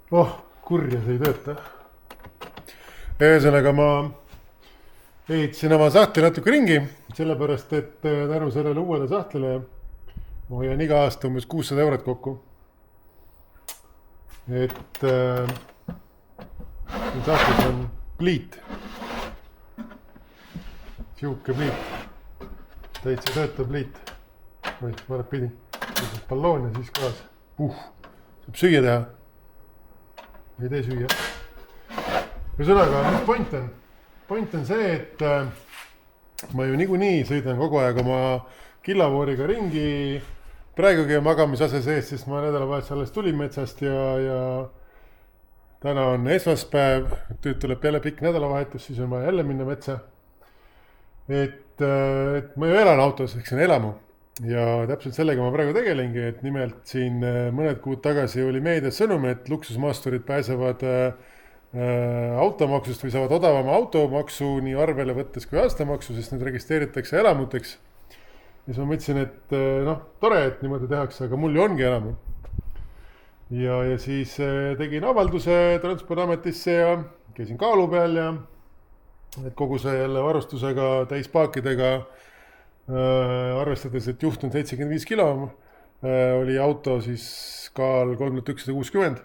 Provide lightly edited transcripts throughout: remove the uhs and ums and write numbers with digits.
Oh, kurja see ei tööta. Ühesõnaga ma ehitasin oma sahtli natuke ringi, sellepärast et tänu sellele uuele sahtlile ma hoian iga aasta umbes 600 eurot kokku. Et siin sahtlis on pliit. Sihuke pliit. Täitsa töötav pliit. Või mõned pidi. Balloon ja siis gaas. Saab süüa teha. Ei tee süüa. Ühesõnaga, mis point on? Point on see, et ma ju niikuinii sõidan kogu aeg oma killavooriga ringi. Praegugi magamisase sees, sest ma nädalavahetusel alles tulin metsast ja täna on esmaspäev, nüüd tuleb jälle pikk nädalavahetus, siis on vaja jälle minna metsa. Et ma ju elan autos, eks see on elamu. Ja täpselt sellega ma praegu tegelengi, et nimelt siin mõned kuud tagasi oli meedias sõnum, et luksusmaasturid pääsevad automaksust või saavad odavama automaksu nii arvele võttes kui aastamaksu, sest need registreeritakse elamuteks. Ja siis ma mõtlesin, et tore, et niimoodi tehakse, aga mul ju ongi elamu. Ja siis tegin avalduse Transpordiametisse ja käisin kaalu peal ja et kogu see jälle varustusega, täispaakidega, arvestades, et juht on 75 kilo, oli auto siis kaal 3160,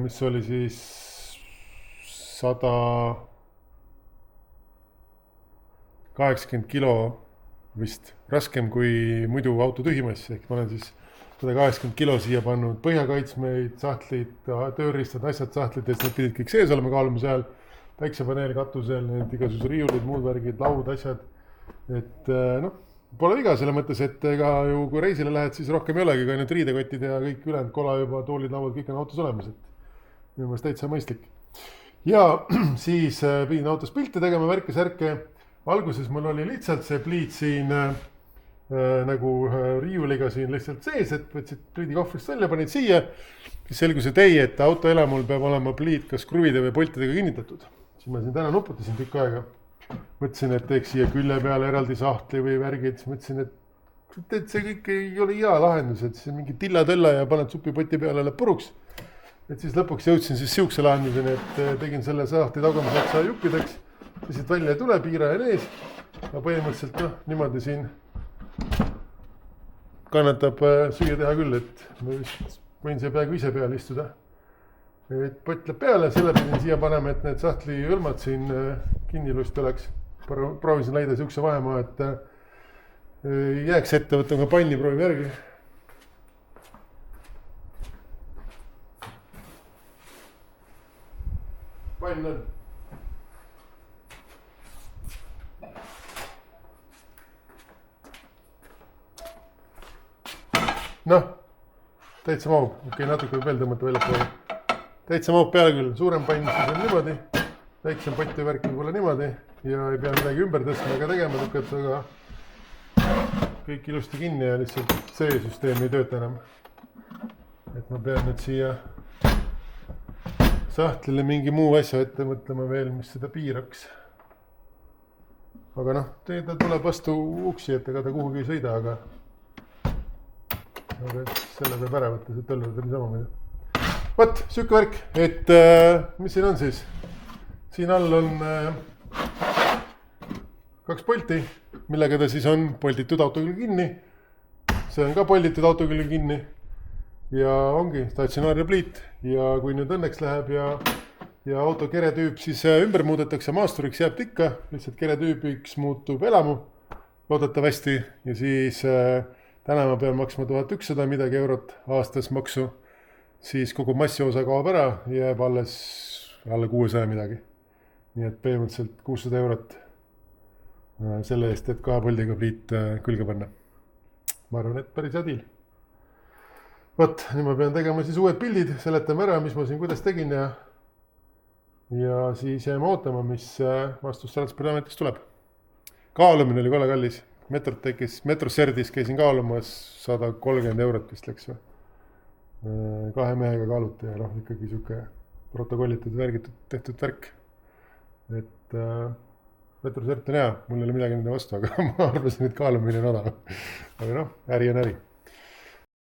mis oli siis 180 kilo vist raskem kui muidu auto tühimass, ehk ma olen siis 180 kilo siia pannud põhjakaitsmeid, sahtlid, tööriistad, asjad, sahtlid, et need pidid kõik sees olema kaalumise ajal, päiksepaneel katusel, need igasugused riiulid, muud värgid, laud, asjad. Et pole viga selle mõttes, et ega ju kui reisile lähed, siis rohkem ei olegi, ka need riidekotid ja kõik ülejäänud kola juba, toolid, lauad, kõik on autos olemas, et minu meelest täitsa mõistlik. Ja siis pidin autos pilte tegema, värke-särke. Alguses mul oli lihtsalt see pliit siin nagu riiuliga siin lihtsalt sees, et võtsid pliidi kohvrist välja, panid siia. Siis selgus, et ei, et autoelamul peab olema pliit kas kruvide või poltidega kinnitatud. Siis ma siin täna nuputasin tükk aega. Mõtlesin, et teeks siia külje peale eraldi sahtli või värgid, siis mõtlesin, et see kõik ei ole hea lahendus, et see mingi tilla-tõlla ja paned supipoti peale, läheb puruks. Et siis lõpuks jõudsin siis siukse lahenduseni, et tegin selle sahtli tagamise otsa juppideks, siit välja ei tule, piiraja on ees, aga põhimõtteliselt niimoodi siin kannatab süüa teha küll, et ma vist võin siia peaaegu ise peale istuda. Et pott läheb peale, selle pidin siia panema, et need sahtli hõlmad siin kinni lust oleks. Proovisin leida siukse vahemaa, et jääks ette, võtame ka panni, proovime järgi. Pann on. Täitsa mahub. Okei, natuke veel tõmmata välja poole. Täitsa mahub peale küll. Suurem pann siis on niimoodi. Väiksem poti värk võib-olla niimoodi. Ja ei pea midagi ümber tõstma ega tegema tükkat, aga kõik ilusti kinni ja lihtsalt see süsteem ei tööta enam. Et ma pean nüüd siia sahtlile mingi muu asja ette mõtlema veel, mis seda piiraks. Aga ta tuleb vastu uksi, et ega ta kuhugi ei sõida, aga selle peab ära võtta, see tõllud on niisama mida. Võt, sükke värk, et mis siin on siis? Siin all on 2 polti, millega ta siis on polditud auto külge kinni. See on ka polditud auto külge kinni. Ja ongi statsionaarne pliit. Ja kui nüüd õnneks läheb ja auto keretüüp siis ümber muudetakse, maasturiks jääb ikka. Lihtsalt keretüübiks muutub elamu loodetavasti. Ja siis täna ma pean maksma 1100 midagi eurot aastas maksu. Siis kogu massiosa kaob ära, jääb alles alla 600 midagi. Nii et põhimõtteliselt 600 eurot selle eest, et 2 poldiga pliit külge panna. Ma arvan, et päris hea diil. Võt, nüüd ma pean tegema siis uued pildid, seletame ära, mis ma siin kuidas tegin ja siis jääme ootama, mis vastus Transpordiametist tuleb. Kaalumine oli kolle kallis. Metroserdis käisin kaalumas 130 eurot vist läks või. 2 mehega kaaluti ja ikkagi siuke protokollitud värgitud tehtud värk. Et Metrosert on hea, mul ei ole midagi nende vastu, aga ma arvasin, et kaalumine on odav. Aga äri on äri.